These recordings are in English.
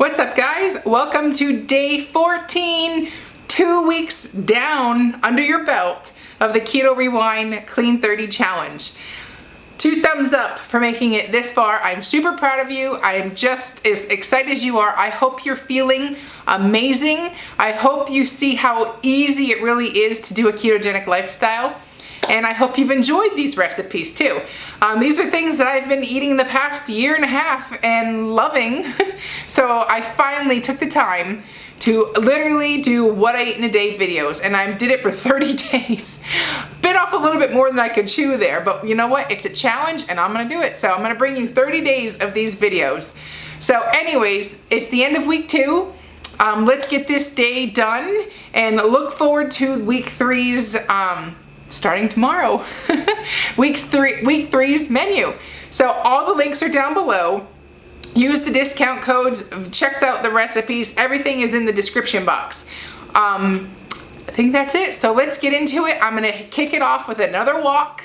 What's up, guys? Welcome to day 14, 2 weeks down under your belt of the Keto Rewind Clean 30 Challenge. 2 thumbs up for making it this far. I'm super proud of you. I am just as excited as you are. I hope you're feeling amazing. I hope you see how easy it really is to do a ketogenic lifestyle. And I hope you've enjoyed these recipes too. These are things that I've been eating the past year and a half and loving. So I finally took the time to literally do what I eat in a day videos, and I did it for 30 days. Bit off a little bit more than I could chew there, but you know what? It's a challenge and I'm gonna do it. So I'm gonna bring you 30 days of these videos. So anyways, it's the end of week 2. Let's get this day done and look forward to week 3's starting tomorrow. week 3's menu. So all the links are down below. Use the discount codes, checked out the recipes, everything is in the description box. I think that's it. So let's get into it. I'm gonna kick it off with another walk,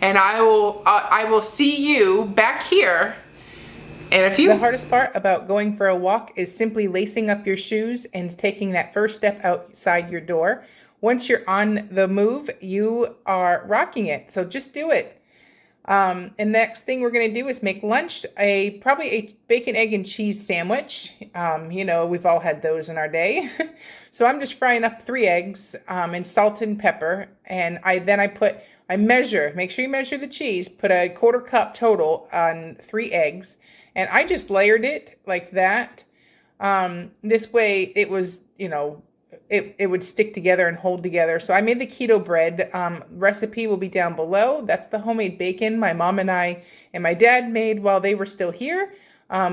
and I will see you back here in a few. The hardest part about going for a walk is simply lacing up your shoes and taking that first step outside your door. Once you're on the move, you are rocking it. So just do it. And next thing we're going to do is make lunch, probably a bacon, egg, and cheese sandwich. You know, we've all had those in our day. So I'm just frying up 3 eggs and salt and pepper. And I measure, make sure you measure the cheese, put a 1/4 cup total on 3 eggs. And I just layered it like that. This way it was, you know, it would stick together and hold together. So I made the keto bread. Recipe will be down below. That's the homemade bacon my mom and I and my dad made while they were still here.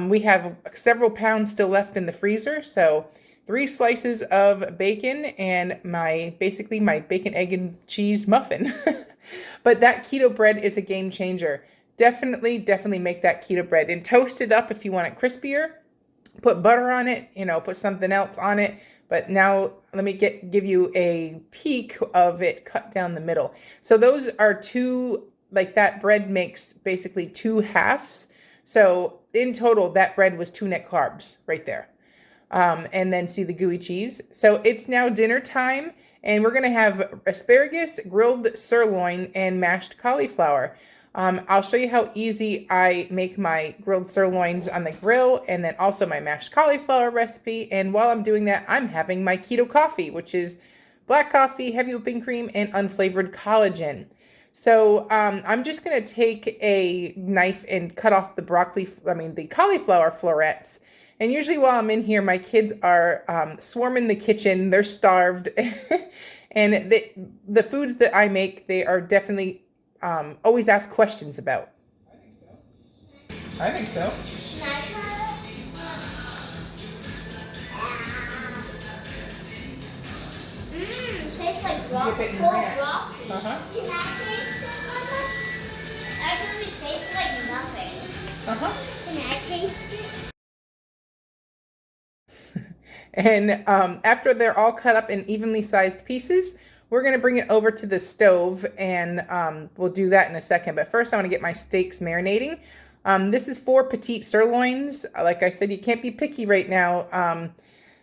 We have several pounds still left in the freezer. So 3 slices of bacon and basically my bacon, egg, and cheese muffin. But that keto bread is a game changer. Definitely make that keto bread and toast it up if you want it crispier. Put butter on it, you know, put something else on it. But now let me give you a peek of it cut down the middle. So those are 2, like that bread makes basically 2 halves. So in total, that bread was 2 net carbs right there. And then see the gooey cheese. So it's now dinner time, and we're gonna have asparagus, grilled sirloin, and mashed cauliflower. I'll show you how easy I make my grilled sirloins on the grill, and then also my mashed cauliflower recipe. And while I'm doing that, I'm having my keto coffee, which is black coffee, heavy whipping cream, and unflavored collagen. So I'm just going to take a knife and cut off the cauliflower florets. And usually while I'm in here, my kids are swarming the kitchen. They're starved. And the foods that I make, they are definitely always ask questions about. I think so. Tastes like broccoli. Dip it in ranch. Broccoli. Can I taste it, Mama? Actually, it tastes like nothing. Can I taste it? And after they're all cut up in evenly sized pieces, we're going to bring it over to the stove, and we'll do that in a second. But first, I want to get my steaks marinating. This is 4 petite sirloins. Like I said, you can't be picky right now.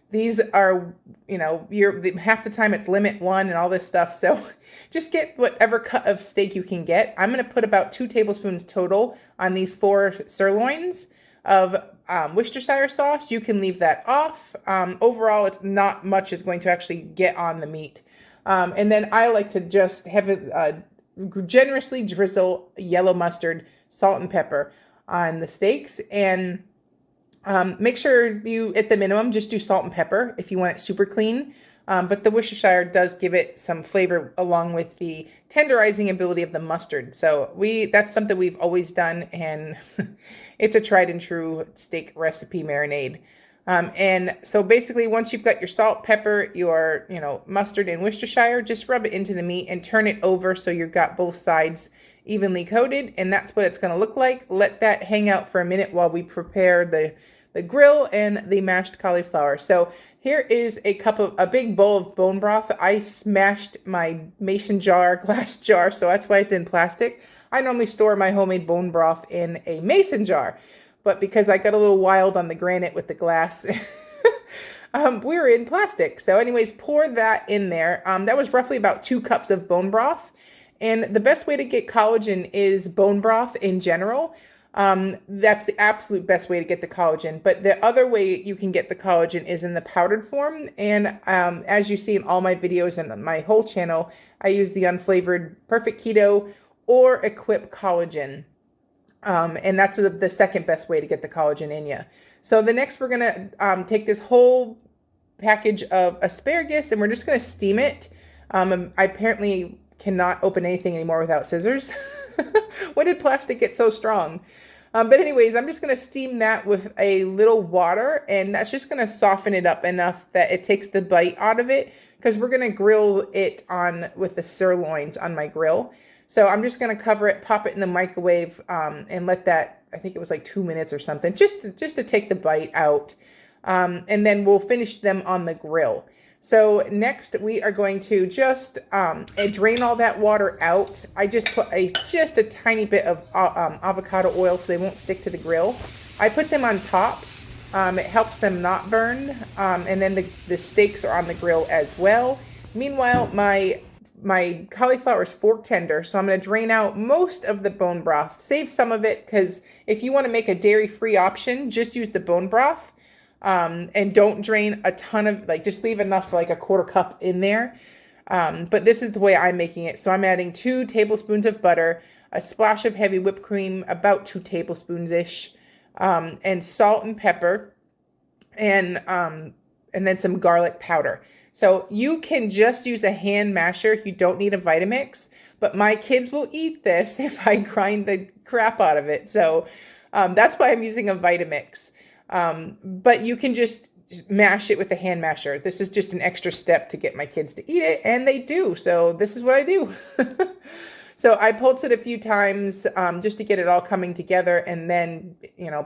These are, you know, half the time it's limit 1 and all this stuff. So just get whatever cut of steak you can get. I'm going to put about 2 tablespoons total on these 4 sirloins of Worcestershire sauce. You can leave that off. Overall, it's not much is going to actually get on the meat. And then I like to just have it generously drizzle yellow mustard, salt, and pepper on the steaks. And make sure you, at the minimum, just do salt and pepper if you want it super clean. But the Worcestershire does give it some flavor along with the tenderizing ability of the mustard. So that's something we've always done, and it's a tried and true steak recipe marinade. And so basically, once you've got your salt, pepper, your mustard, and Worcestershire, just rub it into the meat and turn it over so you've got both sides evenly coated. And that's what it's going to look like. Let that hang out for a minute while we prepare the grill and the mashed cauliflower. So here is a big bowl of bone broth. I smashed my mason jar, glass jar, so that's why it's in plastic. I normally store my homemade bone broth in a mason jar. but because I got a little wild on the granite with the glass, we were in plastic. So anyways, pour that in there. That was roughly about 2 cups of bone broth. And the best way to get collagen is bone broth in general. That's the absolute best way to get the collagen. But the other way you can get the collagen is in the powdered form. And as you see in all my videos and my whole channel, I use the unflavored Perfect Keto or Equip Collagen. And that's the second best way to get the collagen in you. So the next we're going to take this whole package of asparagus and we're just going to steam it. I apparently cannot open anything anymore without scissors. When did plastic get so strong? But anyways, I'm just going to steam that with a little water, and that's just going to soften it up enough that it takes the bite out of it, because we're going to grill it on with the sirloins on my grill. So I'm just going to cover it, pop it in the microwave, and let that, I think it was like 2 minutes or something, just to take the bite out. And then we'll finish them on the grill. So next we are going to just drain all that water out. I just put just a tiny bit of avocado oil so they won't stick to the grill. I put them on top. It helps them not burn. And then the steaks are on the grill as well. Meanwhile, my cauliflower is fork tender, so I'm going to drain out most of the bone broth. Save some of it, because if you want to make a dairy-free option, just use the bone broth. And don't drain a ton of, just leave enough for like a 1/4 cup in there. But this is the way I'm making it. So I'm adding 2 tablespoons of butter, a splash of heavy whipped cream, about 2 tablespoons-ish, and salt and pepper, and then some garlic powder. So you can just use a hand masher. You don't need a Vitamix, but my kids will eat this if I grind the crap out of it. So that's why I'm using a Vitamix. But you can just mash it with a hand masher. This is just an extra step to get my kids to eat it, and they do. So this is what I do. So I pulse it a few times just to get it all coming together, and then,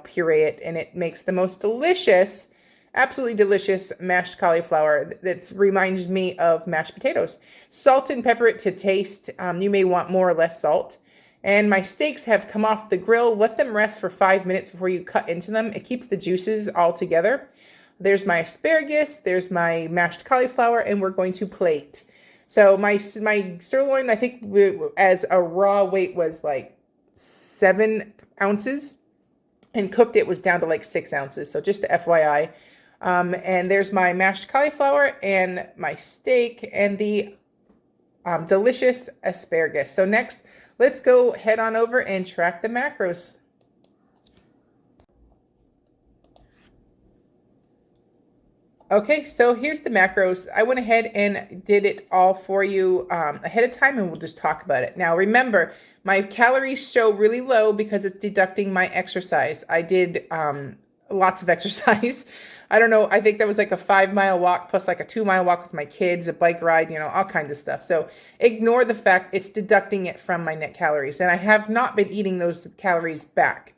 puree it, and it makes the most delicious, absolutely delicious mashed cauliflower that reminds me of mashed potatoes. Salt and pepper it to taste. You may want more or less salt. And my steaks have come off the grill. Let them rest for 5 minutes before you cut into them. It keeps the juices all together. There's my asparagus, there's my mashed cauliflower, and we're going to plate. So my sirloin, I think as a raw weight was like 7 ounces, and cooked it was down to like 6 ounces. So just a FYI. And there's my mashed cauliflower and my steak and the delicious asparagus. So next, let's go head on over and track the macros. Okay, so here's the macros. I went ahead and did it all for you ahead of time, and we'll just talk about it. Now, remember, my calories show really low because it's deducting my exercise. I did lots of exercise. I don't know, I think that was like a 5-mile walk plus like a 2-mile walk with my kids, a bike ride, all kinds of stuff. So ignore the fact it's deducting it from my net calories. And I have not been eating those calories back.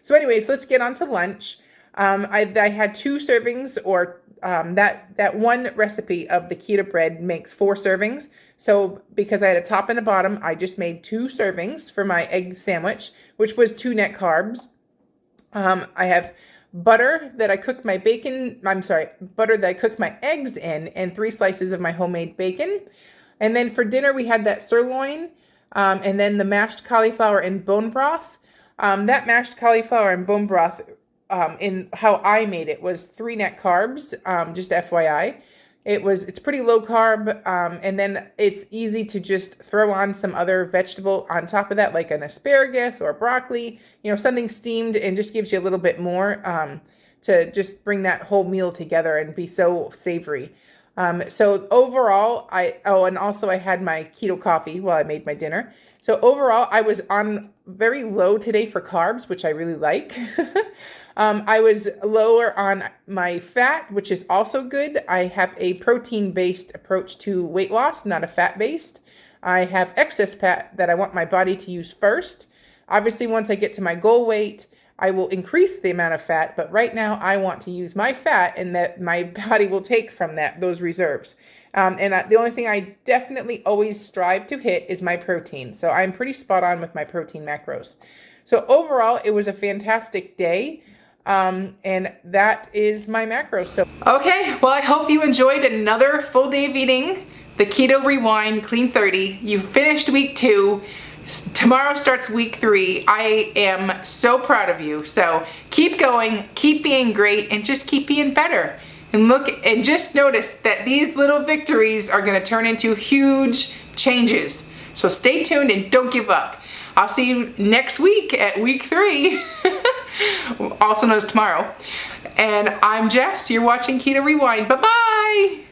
So anyways, let's get on to lunch. I had 2 servings, or that one recipe of the keto bread makes 4 servings. So because I had a top and a bottom, I just made 2 servings for my egg sandwich, which was 2 net carbs. I have butter that I cooked my butter that I cooked my eggs in, and 3 slices of my homemade bacon. And then for dinner, we had that sirloin, and then the mashed cauliflower and bone broth. That mashed cauliflower and bone broth, in how I made it, was 3 net carbs, just FYI. It's pretty low carb, and then it's easy to just throw on some other vegetable on top of that, like an asparagus or broccoli, something steamed, and just gives you a little bit more to just bring that whole meal together and be so savory. So overall, and also I had my keto coffee while I made my dinner. So overall, I was on very low today for carbs, which I really like. I was lower on my fat, which is also good. I have a protein-based approach to weight loss, not a fat-based. I have excess fat that I want my body to use first. Obviously, once I get to my goal weight, I will increase the amount of fat, but right now I want to use my fat, and that my body will take from those reserves. The only thing I definitely always strive to hit is my protein. So I'm pretty spot on with my protein macros. So overall, it was a fantastic day. And that is my macros. So, okay, well, I hope you enjoyed another full day of eating the Keto Rewind Clean 30. You finished week 2. Tomorrow starts week 3. I am so proud of you. So keep going, keep being great, and just keep being better. And look, and just notice that these little victories are going to turn into huge changes. So stay tuned and don't give up. I'll see you next week at week 3, also known as tomorrow. And I'm Jess. You're watching Keto Rewind. Bye-bye.